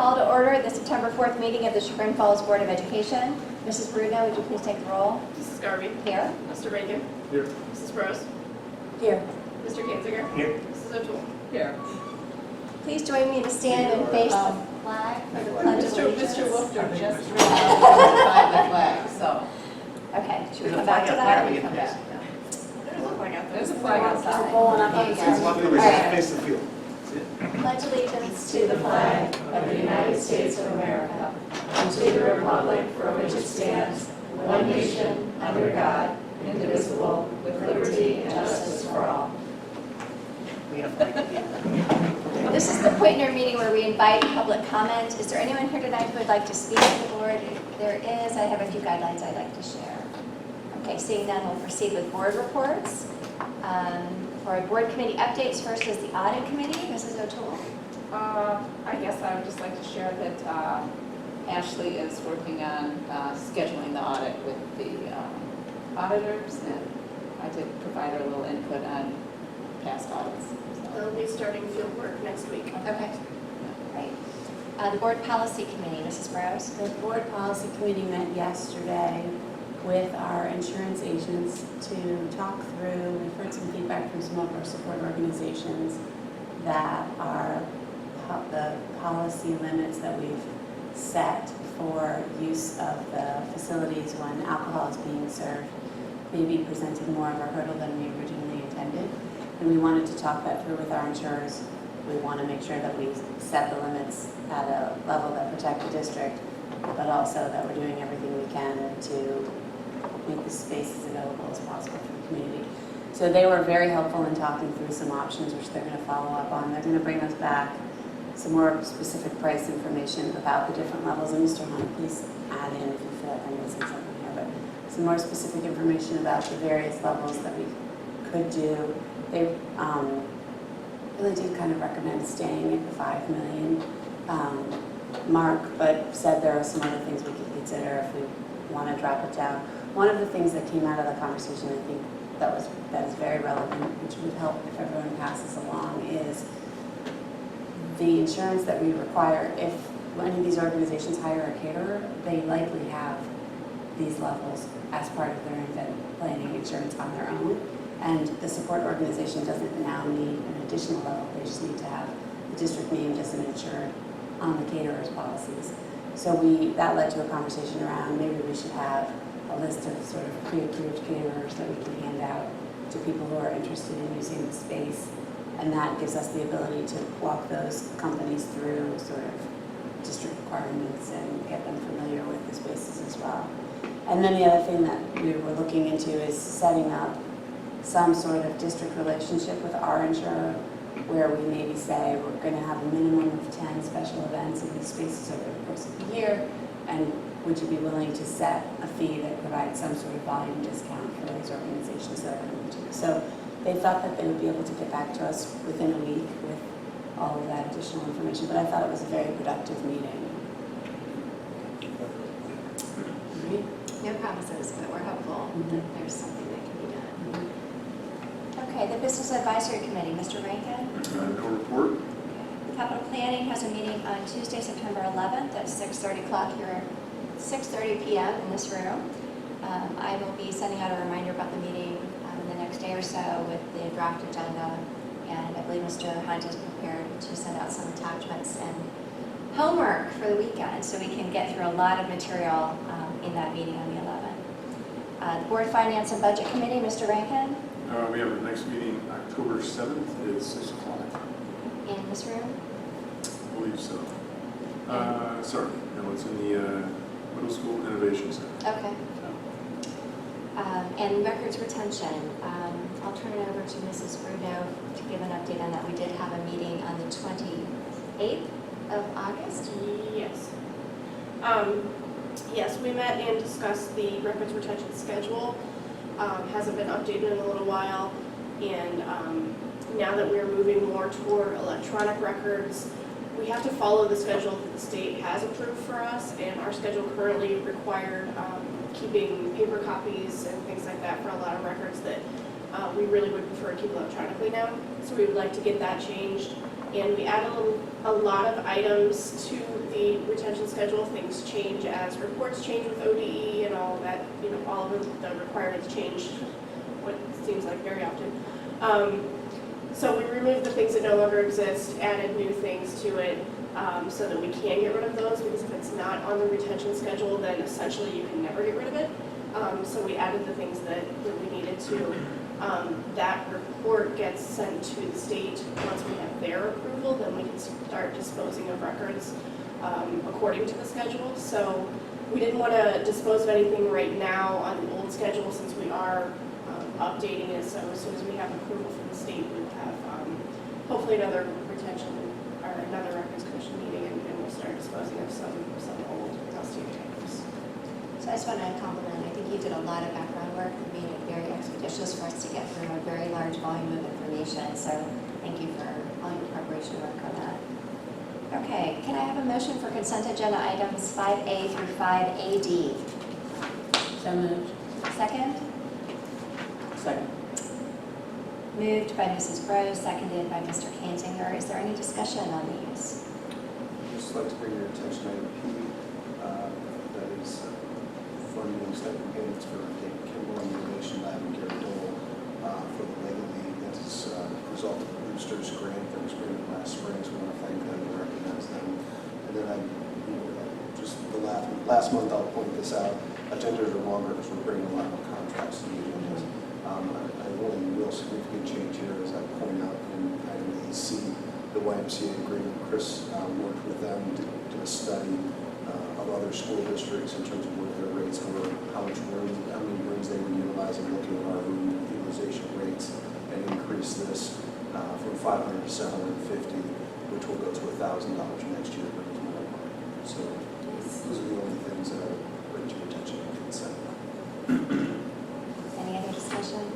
call to order the September 4th meeting of the Chagrin Falls Board of Education. Mrs. Bruno, would you please take the roll? Mrs. Garvey. Here. Mr. Rankin. Here. Mrs. Burrows. Here. Mr. Kanziger. Here. Mrs. O'Toole. Here. Please join me to stand and face the flag for the Pledge of Allegiance. Mr. Wolfter just find the flag, so. Okay, should we come back to that? We come back. There's a flag out there. There's a flag outside. Face the field. Pledge allegiance to the flag of the United States of America and to the republic for which it stands, one nation, under God, indivisible, with liberty and justice for all. This is the point in our meeting where we invite public comment. Is there anyone here tonight who would like to speak to the board? If there is, I have a few guidelines I'd like to share. Okay, seeing none, we'll proceed with board reports. For our board committee updates, first is the audit committee. Mrs. O'Toole. I guess I would just like to share that Ashley is working on scheduling the audit with the auditors, and I did provide her a little input on past audits. They'll be starting field work next week. Okay, great. The board policy committee, Mrs. Burrows. The board policy committee met yesterday with our insurance agents to talk through, we've heard some feedback from some of our support organizations that are the policy limits that we've set for use of the facilities when alcohol is being served may be presenting more of a hurdle than we originally intended. And we wanted to talk that through with our insurers. We want to make sure that we set the limits at a level that protect the district, but also that we're doing everything we can to make the space as available as possible for the community. So they were very helpful in talking through some options, which they're going to follow up on. They're going to bring us back some more specific price information about the different levels. And Mr. Hunt, please add in if you feel like I'm missing something here, but some more specific information about the various levels that we could do. They really do kind of recommend staying at the 5 million mark, but said there are some other things we could consider if we want to drop it down. One of the things that came out of the conversation, I think that is very relevant, which would help if everyone passes along, is the insurance that we require. If any of these organizations hire a caterer, they likely have these levels as part of their event planning insurance on their own. And the support organization doesn't now need an additional level. They just need to have the district named as an insured on the caterer's policies. So that led to a conversation around maybe we should have a list of sort of pre-approved caterers that we can hand out to people who are interested in using the space. And that gives us the ability to walk those companies through sort of district requirements and get them familiar with the spaces as well. And then the other thing that we were looking into is setting up some sort of district relationship with our insurer where we maybe say we're going to have a minimum of 10 special events in these spaces over the course of the year, and would you be willing to set a fee that provides some sort of volume discount for those organizations that are coming to you? So they thought that they would be able to get back to us within a week with all of that additional information, but I thought it was a very productive meeting. No promises, but we're hopeful that there's something that can be done. Okay, the Business Advisory Committee, Mr. Rankin. No report. Capital Planning has a meeting on Tuesday, September 11th at 6:30 here, 6:30 p.m. in this room. I will be sending out a reminder about the meeting in the next day or so with the draft agenda, and I believe Mr. Hunt is prepared to send out some attachments and homework for the weekend so we can get through a lot of material in that meeting on the 11th. The Board Finance and Budget Committee, Mr. Rankin. We have our next meeting October 7th at 6 o'clock. In this room? I believe so. Sorry, no, it's in the Middle School Innovation Center. Okay. And records retention. I'll turn it over to Mrs. Bruno to give an update on that. We did have a meeting on the 28th of August. Yes. Yes, we met and discussed the records retention schedule. Hasn't been updated in a little while, and now that we're moving more toward electronic records, we have to follow the schedule that the state has approved for us, and our schedule currently required keeping paper copies and things like that for a lot of records that we really would prefer to keep electronically now. So we would like to get that changed. And we added a lot of items to the retention schedule. Things change as reports change with ODE and all of that, all of the requirements change, what seems like very often. So we removed the things that no longer exist, added new things to it, so that we can get rid of those, because if it's not on the retention schedule, then essentially you can never get rid of it. So we added the things that we needed to. That report gets sent to the state. Once we have their approval, then we can start disposing of records according to the schedule. So we didn't want to dispose of anything right now on the old schedule, since we are updating it. So as soon as we have approval from the state, we will have hopefully another retention or another records commission meeting, and we'll start disposing of some old dusty items. So I just want to compliment, I think you did a lot of background work and made it very expeditious for us to get through a very large volume of information. So thank you for all your preparation work on that. Okay, can I have a motion for consent agenda items 5A through 5AD? So moved. Second? Second. Moved by Mrs. Bro, seconded by Mr. Kanzinger. Is there any discussion on these? I'd just like to bring your attention to item P, that is funding stipend payments for David Kimball and Innovation Lab and Gary Dole for the Lega League. That is a result of the Boosters grant that was granted last spring, so we want to thank them and recognize them. And then just the last month, I'll point this out, agendas are longer because we're bringing a lot more contracts to the agendas. One real significant change here, as I point out in item AC, the YMCA agreement. Chris worked with them to do a study of other school districts in terms of what their rates were, how many rooms they were utilizing, looking at our room utilization rates, and increase this from $500 to $750, which will go to $1,000 next year. So those are the only things that I would bring to your attention in consent. Any other discussion?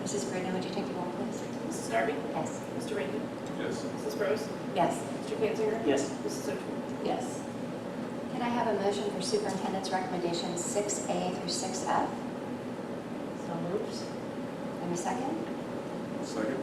Mrs. Bruno, would you take the roll, please? Mrs. Darby? Yes. Mr. Rankin? Yes. Mrs. Bros? Yes. Mr. Kanzinger? Yes. Mrs. O'Toole? Yes. Can I have a motion for superintendent's recommendations 6A through 6F? So moved. And a second? Second.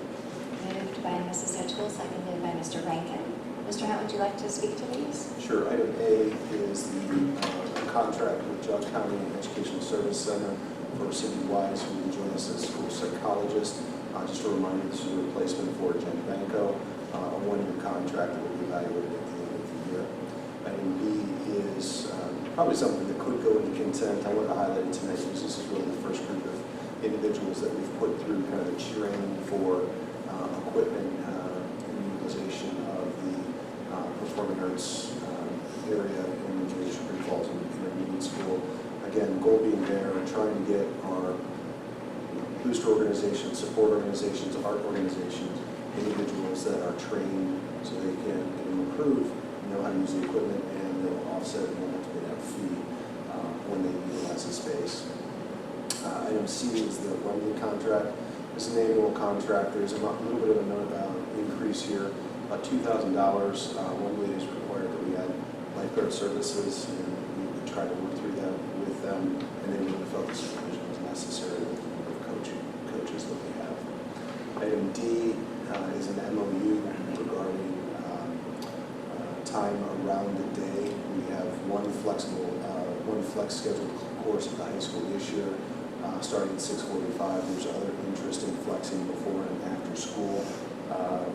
Moved by Mrs. O'Toole, seconded by Mr. Rankin. Mr. Hunt, would you like to speak to these? Sure. Item A is the contract with Judge County Educational Service Center for Cindy Wise, who will join us as school psychologist. Just a reminder, this is a replacement for Jen Banco, a one-year contract that will be evaluated at the end of the year. Item B is probably something that could go into consent. I want to highlight it tonight because this is really the first group of individuals that we've put through kind of the training for equipment and utilization of the performing arts area in the Chagrin Falls Intermediate School. Again, goal being there, trying to get our booster organizations, support organizations, art organizations, individuals that are trained so they can improve, know how to use the equipment, and they'll offset and won't have to pay that fee when they utilize the space. Item C is the one-year contract. It's an annual contract. There's a little bit of a note about increase here. About $2,000. One way is required that we add lifeguard services, and we would try to work through that with them, and then we felt the supervision was necessary with the number of coaches that we have. Item D is an MOU regarding time around the day. We have one flex scheduled course at the high school this year, starting at 6:45. There's other interest in flexing before and after school.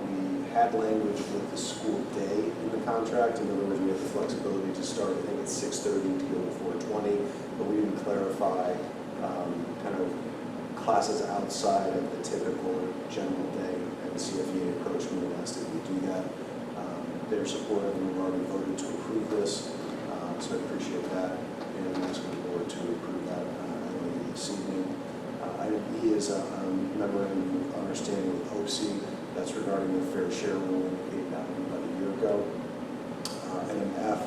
We had language with the school day in the contract. In other words, we have the flexibility to start, I think, at 6:30 to go to 4:20, but we didn't clarify kind of classes outside of the typical general day. And the CFEA approached me and asked if we do that. They're supportive, and we've already voted to approve this, so I appreciate that, and I'm asking the board to approve that this evening. Item E is a memorandum of understanding with OC. That's regarding the fair share rule indicated about a year ago. Item F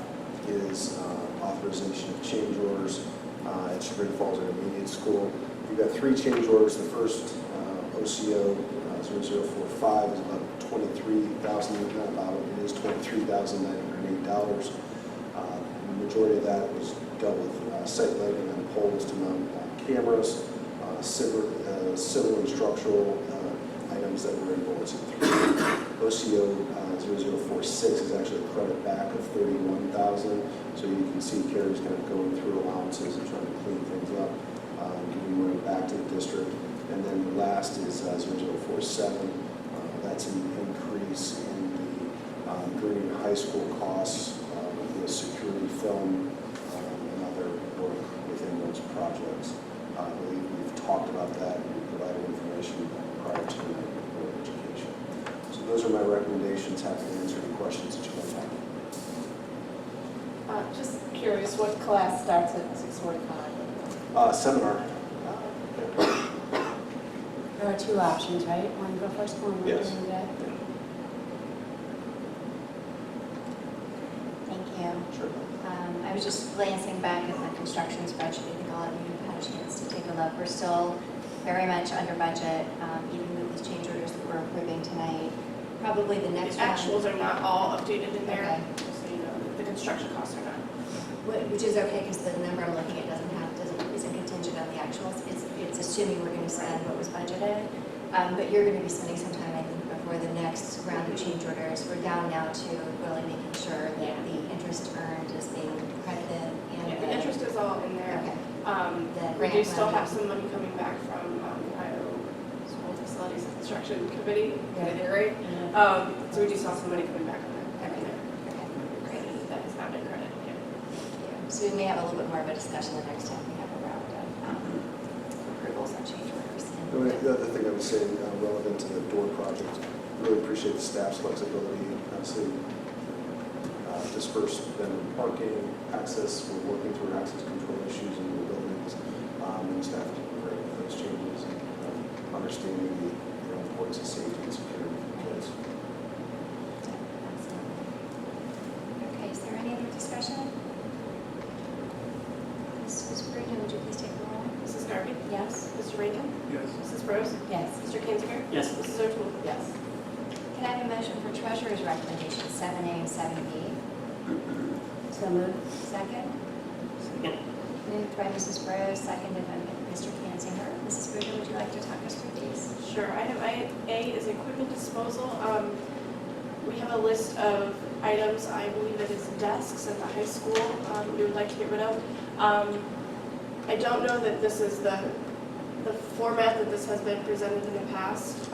is authorization of change orders at Chagrin Falls Intermediate School. We've got 3 change orders. The first, OCO 0045, is about $23,000, not about it is $23,908. The majority of that was dealt with site lighting on poles to mount cameras, civil and structural items that were in bulletin 3. OCO 0046 is actually a credit back of $31,000. So you can see Carrie's kind of going through allowances and trying to clean things up, giving money back to the district. And then the last is 0047. That's an increase in the Green High School costs, the security film, and other work within those projects. I believe we've talked about that and we provided information prior to the Board of Education. So those are my recommendations. Happy to answer any questions that you might have. Just curious, what class starts at 6:45? Seminar. There are two options, right? One before school and one Yes. during the day? Thank you. Sure. I was just glancing back at the construction spreadsheet. I think all of you have had a chance to take a look. We're still very much under budget, even with these change orders that we're approving tonight. Probably the The next one. actuals are not all updated in there, Okay. just so you know, the construction costs are not. Which is okay, because the number I'm looking at isn't contingent on the actuals. It's assuming we're going to spend what was budgeted. But you're going to be spending some time, I think, before the next round of change orders. We're down now to really making sure that the interest earned is being credited and Yeah, the interest is all in there. Okay. The We do grant still money. have some money coming back from the Ohio School Facilities and Construction Committee, did I get it right? So we do still have some money coming back on that. Okay. Okay. Great. That has not been credited yet. So we may have a little bit more of a discussion the next time we have a round of approvals on change orders. The other thing I was saying relevant to the door project, really appreciate the staff's flexibility. Obviously, dispersed vendor parking, access, we're working through access control issues in the buildings, and staff are doing great with those changes and understanding the importance of safety and security for kids. Okay, is there any other discussion? Mrs. Bruno, would you please take the roll? Mrs. Garvey? Yes. Mr. Reagan? Yes. Mrs. Rose? Yes. Mr. Kinzinger? Yes. Mrs. O'Toole? Yes. Can I have a motion for treasurer's recommendation 7A and 7B? So moved. Second? Second. Moved by Mrs. Rose, seconded by Mr. Kanzinger. Mrs. Bruno, would you like to talk us through these? Sure. Item A is equipment disposal. We have a list of items, I believe it is desks at the high school, we would like to get rid of. I don't know that this is the format that this has been presented in the past,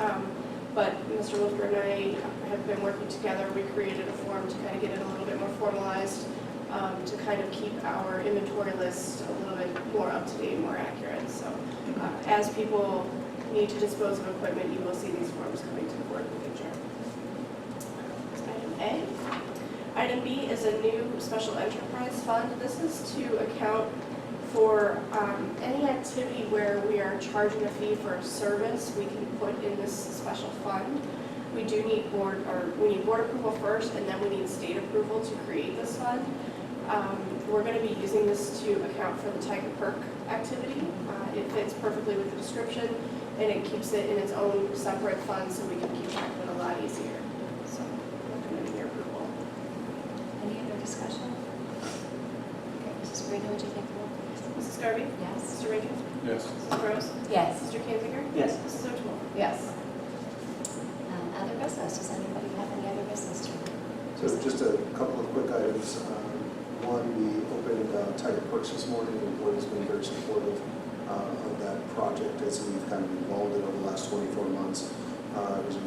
but Mr. Wolfger and I have been working together. We created a form to kind of get it a little bit more formalized, to kind of keep our inventory list a little bit more up to date, more accurate. So as people need to dispose of equipment, you will see these forms coming to the board in the future. That's item A. Item B is a new special enterprise fund. This is to account for any activity where we are charging a fee for a service. We can put in this special fund. We do need board approval first, and then we need state approval to create this fund. We're going to be using this to account for the Tiger Perk activity. It fits perfectly with the description, and it keeps it in its own separate fund, so we can keep track of it a lot easier. So, recommending your approval. Any other discussion? Okay, Mrs. Bruno, would you take the roll, please? Mrs. Garvey? Yes. Mr. Reagan? Yes. Mrs. Rose? Yes. Mr. Kinzinger? Yes. Mrs. O'Toole? Yes. Other business, does anybody have any other business to? So just a couple of quick items. One, we opened Tiger Perks this morning. The board has been very supportive of that project as we've kind of evolved it over the last 24 months. It was a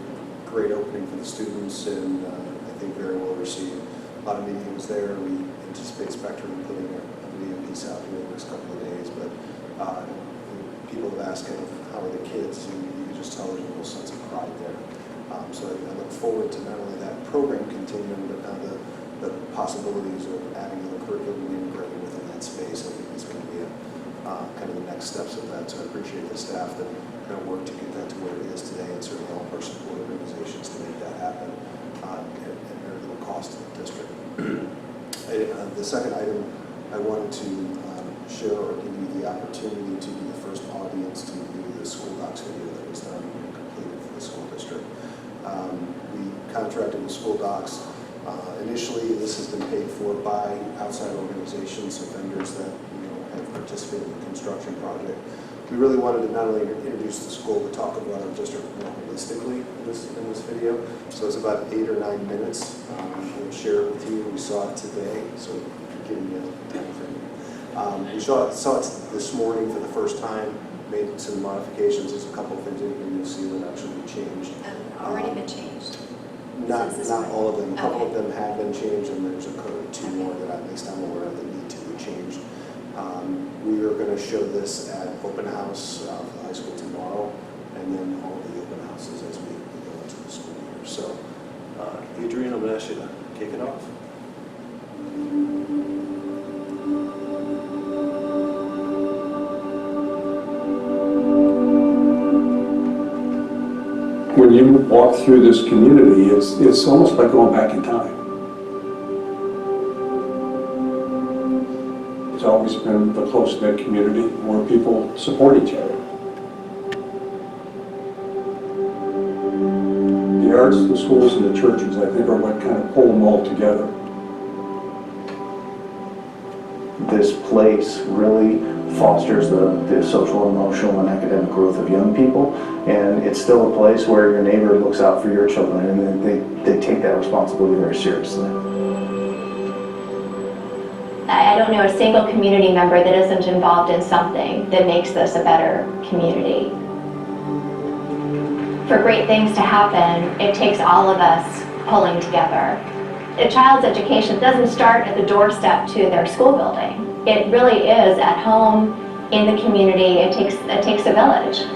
great opening for the students and I think very well received. A lot of media was there. We anticipate Spectrum putting a video piece out here in the next couple of days. But people have asked kind of how are the kids, and you can just tell there's a real sense of pride there. So I look forward to not only that program continuing, but now the possibilities of adding the curriculum and integrating within that space. I think is going to be kind of the next steps of that. So I appreciate the staff that kind of work to get that to where it is today, and certainly all of our support organizations to make that happen at very little cost to the district. The second item, I wanted to share or give you the opportunity to be the first audience to view the school docs video that was done and completed for the school district. We contracted with school docs. Initially, this has been paid for by outside organizations, so vendors that have participated in the construction project. We really wanted to not only introduce the school, but talk about our district more holistically in this video. So it's about 8 or 9 minutes. We'll share it with you. We saw it today, so giving you a time frame. We saw it this morning for the first time, made some modifications. There's a couple of things in here you'll see that actually changed. Already been changed. Not Since this not morning. all of them. A couple of Okay. them have been changed, and there's two Okay. more that at least I'm aware of that need to be changed. We are going to show this at open house for the high school tomorrow, and then all of the open houses as we go into the school year. So, Adrian, I'm going to ask you to kick it off. When you walk through this community, it's almost like going back in time. It's always been the close-knit community where people support each other. The arts, the schools, and the churches, I think, are what kind of pull them all together. This place really fosters the social, emotional, and academic growth of young people, and it's still a place where your neighbor looks out for your children, and they take that responsibility very seriously. I don't know a single community member that isn't involved in something that makes this a better community. For great things to happen, it takes all of us pulling together. A child's education doesn't start at the doorstep to their school building. It really is at home, in the community. It takes a village.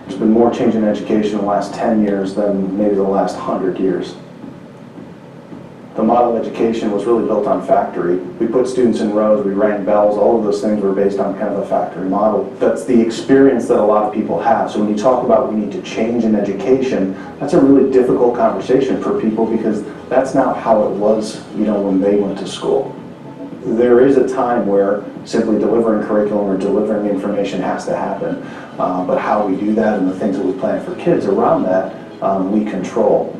There's been more change in education in the last 10 years than maybe the last 100 years. The model education was really built on factory. We put students in rows, we rang bells, all of those things were based on kind of a factory model. That's the experience that a lot of people have. So when you talk about we need to change in education, that's a really difficult conversation for people because that's not how it was, when they went to school. There is a time where simply delivering curriculum or delivering information has to happen. But how we do that and the things that we plan for kids around that, we control.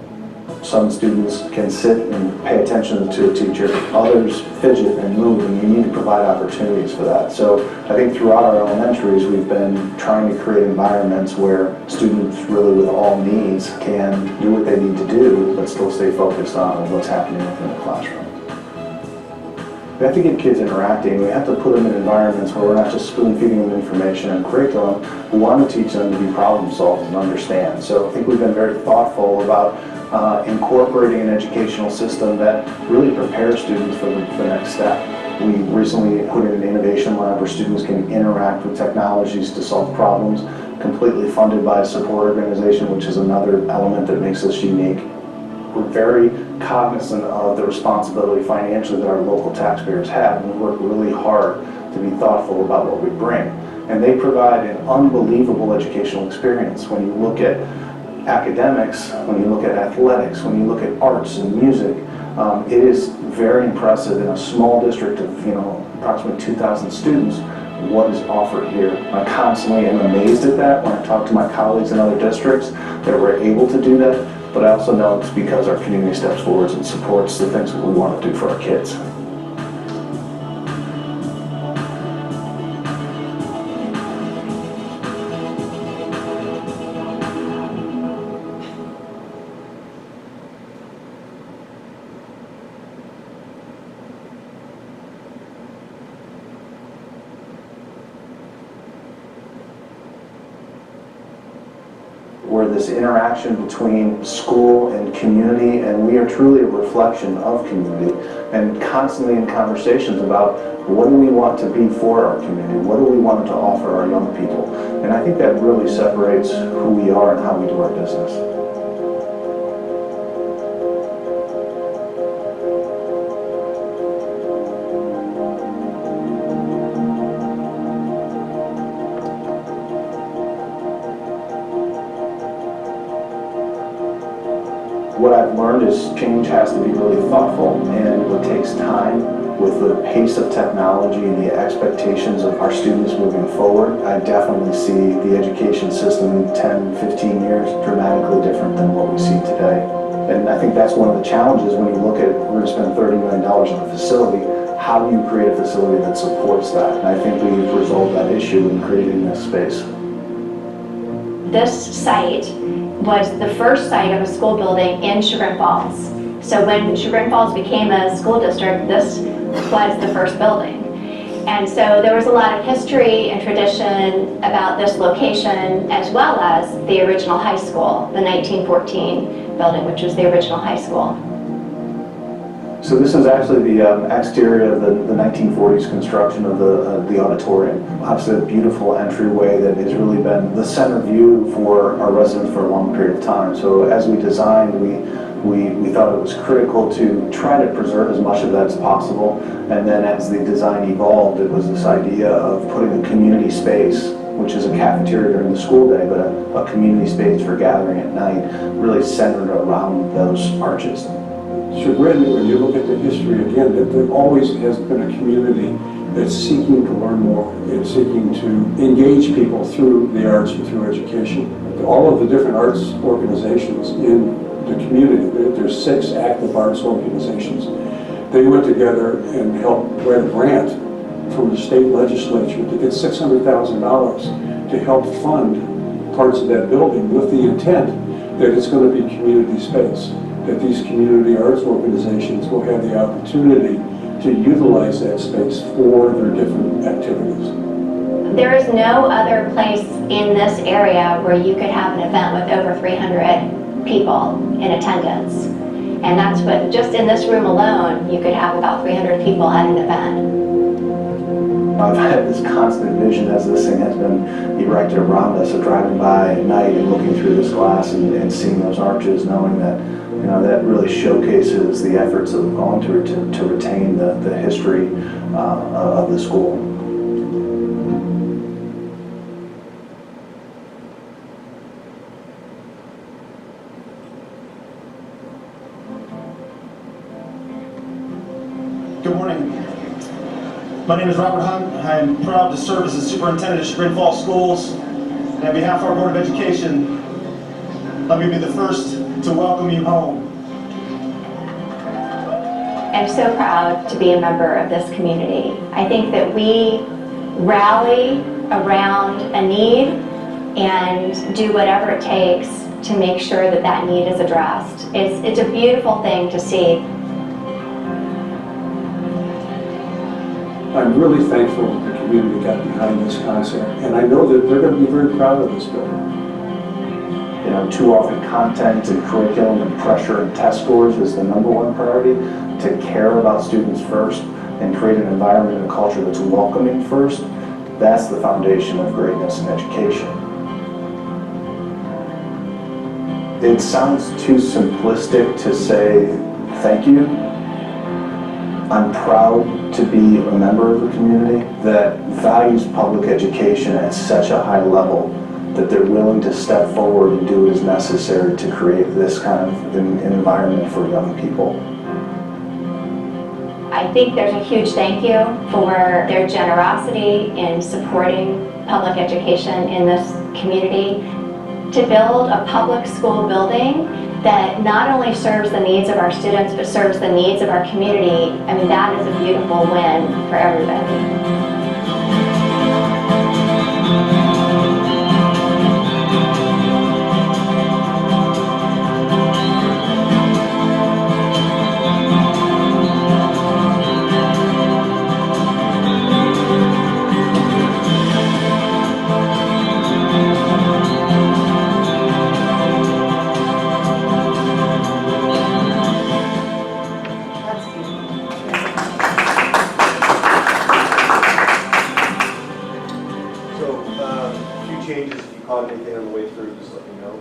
Some students can sit and pay attention to a teacher, others fidget and move, and you need to provide opportunities for that. So I think throughout our elementaries, we've been trying to create environments where students really with all needs can do what they need to do, but still stay focused on what's happening within the classroom. We have to get kids interacting. We have to put them in environments where we're not just spoon-feeding them information and curriculum. We want to teach them to be problem solvers and understand. So I think we've been very thoughtful about incorporating an educational system that really prepares students for the next step. We recently put in an innovation lab where students can interact with technologies to solve problems, completely funded by a support organization, which is another element that makes us unique. We're very cognizant of the responsibility financially that our local taxpayers have, and we work really hard to be thoughtful about what we bring. And they provide an unbelievable educational experience. When you look at academics, when you look at athletics, when you look at arts and music, it is very impressive in a small district of approximately 2,000 students what is offered here. I constantly am amazed at that when I talk to my colleagues in other districts that we're able to do that, but I also know it's because our community steps forward and supports the things that we want to do for our kids. We're this interaction between school and community, and we are truly a reflection of community, and constantly in conversations about what do we want to be for our community, what do we want to offer our young people. And I think that really separates who we are and how we do our business. What I've learned is change has to be really thoughtful, and it takes time. With the pace of technology and the expectations of our students moving forward, I definitely see the education system in 10, 15 years dramatically different than what we see today. And I think that's one of the challenges when you look at, we're going to spend $30 million on a facility, how do you create a facility that supports that? And I think we've resolved that issue in creating this space. This site was the first site of a school building in Chagrin Falls. So when Chagrin Falls became a school district, this was the first building. And so there was a lot of history and tradition about this location, as well as the original high school, the 1914 building, which was the original high school. So this is actually the exterior of the 1940s construction of the auditorium. Obviously a beautiful entryway that has really been the center view for our residents for a long period of time. So as we designed, we thought it was critical to try to preserve as much of that as possible. And then as the design evolved, it was this idea of putting a community space, which is a cafeteria during the school day, but a community space for gathering at night, really centered around those arches. Chagrin, when you look at the history again, that there always has been a community that's seeking to learn more and seeking to engage people through the arts and through education. All of the different arts organizations in the community, there's 6 active arts organizations. They went together and helped write a grant from the state legislature to get $600,000 to help fund parts of that building with the intent that it's going to be community space, that these community arts organizations will have the opportunity to utilize that space for their different activities. There is no other place in this area where you could have an event with over 300 people in attendance. And that's what, just in this room alone, you could have about 300 people at an event. I've had this constant vision as this thing has been erected around us, of driving by at night and looking through this glass and seeing those arches, knowing that, you know, that really showcases the efforts that have gone through to retain the history of the school. Good morning. My name is Robert Hunt. I am proud to serve as the superintendent of Chagrin Falls Schools. And on behalf of our Board of Education, let me be the first to welcome you home. I'm so proud to be a member of this community. I think that we rally around a need and do whatever it takes to make sure that that need is addressed. It's a beautiful thing to see. I'm really thankful that the community got behind this concept, and I know that they're going to be very proud of this building. You know, too often content and curriculum and pressure and test scores is the #1 priority. To care about students first and create an environment and a culture that's welcoming first, that's the foundation of greatness in education. It sounds too simplistic to say thank you. I'm proud to be a member of a community that values public education at such a high level that they're willing to step forward and do what is necessary to create this kind of environment for young people. I think there's a huge thank you for their generosity in supporting public education in this community. To build a public school building that not only serves the needs of our students, but serves the needs of our community, I mean, that is a beautiful win for everybody. So, a few changes, if you caught anything on the way through, just let me know,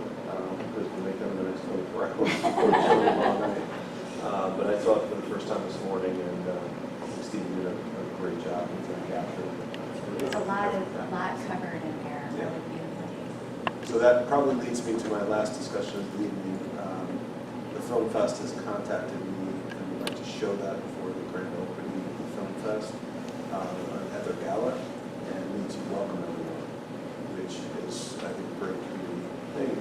because we'll make them in the next 24 hours before the show tomorrow night. But I saw it for the first time this morning, and Steve did a great job with that capture. There's a lot covered in there, Yeah. really beautifully. So that probably leads me to my last discussion of the evening. The Film Fest has contacted me and would like to show that before the grand opening of the Film Fest at their gala, and need to welcome everyone, which is, I think, a great community thing,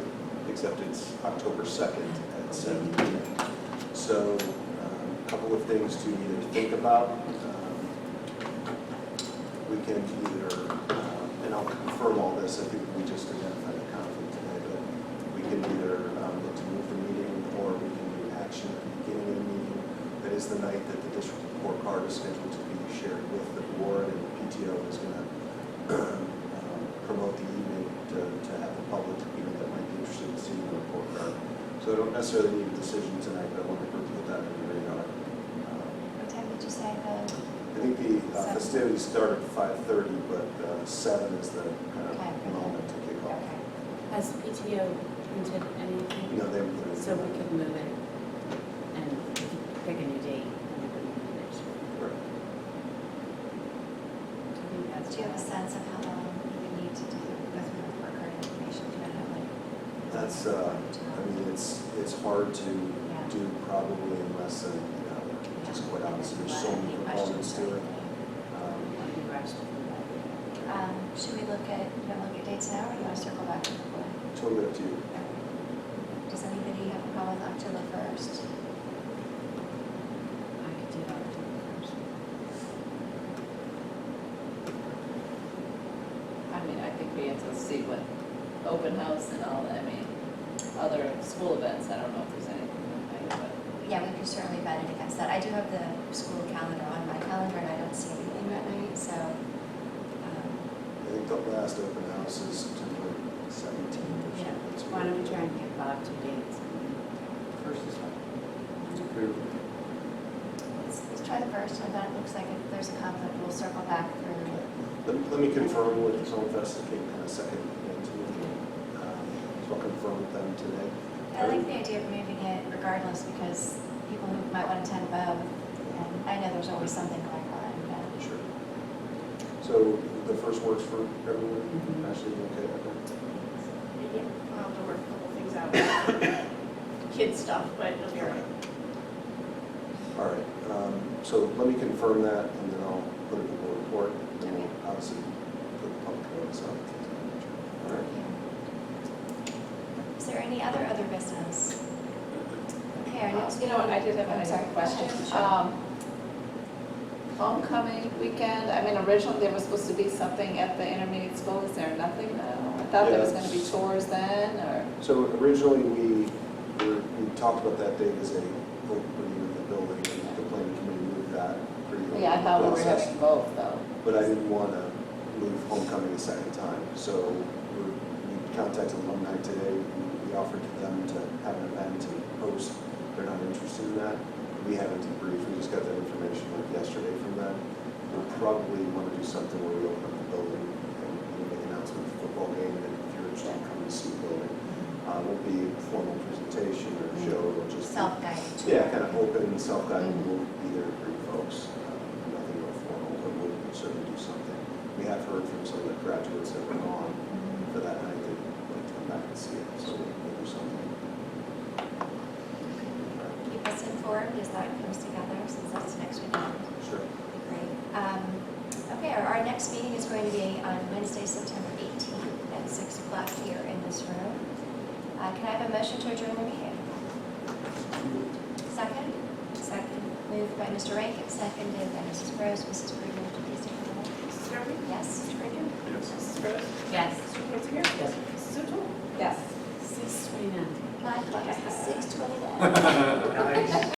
except it's October 2nd at 7 p.m. So a couple of things to either think about. We can either, and I'll confirm all this, I think we just identified a conflict today, but we can either look to move the meeting, or we can do action at the beginning of the meeting. That is the night that the district report card is scheduled to be shared with the board, and the PTO is going to promote the evening to have the public, even that might be interested in seeing the report card. So I don't necessarily need a decision tonight, but I want to put that on your radar. What time did you say I think the festivities start at 5:30, but 7 is the kind of Okay. moment to kick off. Okay. Has PTO printed anything? You know, they would. So we could move it and pick a new date and we could move it next year. Correct. I think that's. Do you have a sense of how long you would need to go through the report card information? Do you have like? That's, I mean, it's hard to do probably in less than an hour, just quite honestly. There's so many components to it. Should we look at, you want to look at dates now, or do you want to circle back to the board? Totally up to you. Does anybody have a problem with October 1st? I could do October 1st. I mean, I think we have to see what open house and all that, I mean, other school events, I don't know if there's anything like that, but. Yeah, we could certainly bet it against that. I do have the school calendar on my calendar, and I don't see anything that night, so. I think the last open house is September 17th or Yeah. something. Why don't we try and get Bob two dates? First is fine. Let's try the first, and then it looks like if there's a conflict, we'll circle back through. Let me confirm with the Film Fest that came kind of second into me. So I'll confirm with them today. I like the idea of moving it regardless, because people who might want to attend both, and I know there's always something going on, but. Sure. So the first works for everyone? Ashley, you okay? Yeah, I'll have to work a couple things out. Kid stuff, but it'll be all right. All right, so let me confirm that, and then I'll put it in the report, and then we'll obviously put the public notice out. All right. Is there any other business? Okay, our next. You know what, I did have I'm sorry. a question. Sure. Homecoming weekend, I mean, originally there was supposed to be something at the intermediate school, is there nothing now? I thought there was gonna be tours then, or? So originally, we talked about that date as a opening of the building, and the planning committee moved that pretty early. Yeah, I thought we were process. having both, though. But I didn't want to move homecoming a second time, so we contacted alumni today. We offered to them to have an event and host. They're not interested in that. We haven't debriefed, we just got that information like yesterday from them. We'll probably want to do something where we open up the building and make an announcement for the football game, and if you're interested in coming to see the building. It won't be a formal presentation or show, it'll just be. Self-guided. Yeah, kind of open, self-guided, we'll be there to greet folks, nothing real formal, but we'll certainly do something. We have heard from some of the graduates that were on for that night, they'd like to come back and see it, so we'll do something. Keep us informed as that comes together, since that's next weekend. Sure. Great. Okay, our next meeting is going to be on Wednesday, September 18th at 6 o'clock here in this room. Can I have a motion to adjourn the meeting? Second? Second. Moved by Mr. Rankin, seconded by Mrs. Rose. Mrs. Brigger, would you please take the roll? Mrs. Chagrin? Yes, Mr. Brigger? Yes. Mrs. Rose? Yes. Mr. Kinzinger? Yes. Mrs. O'Toole? Yes. 6:29. 5 o'clock, 6:29.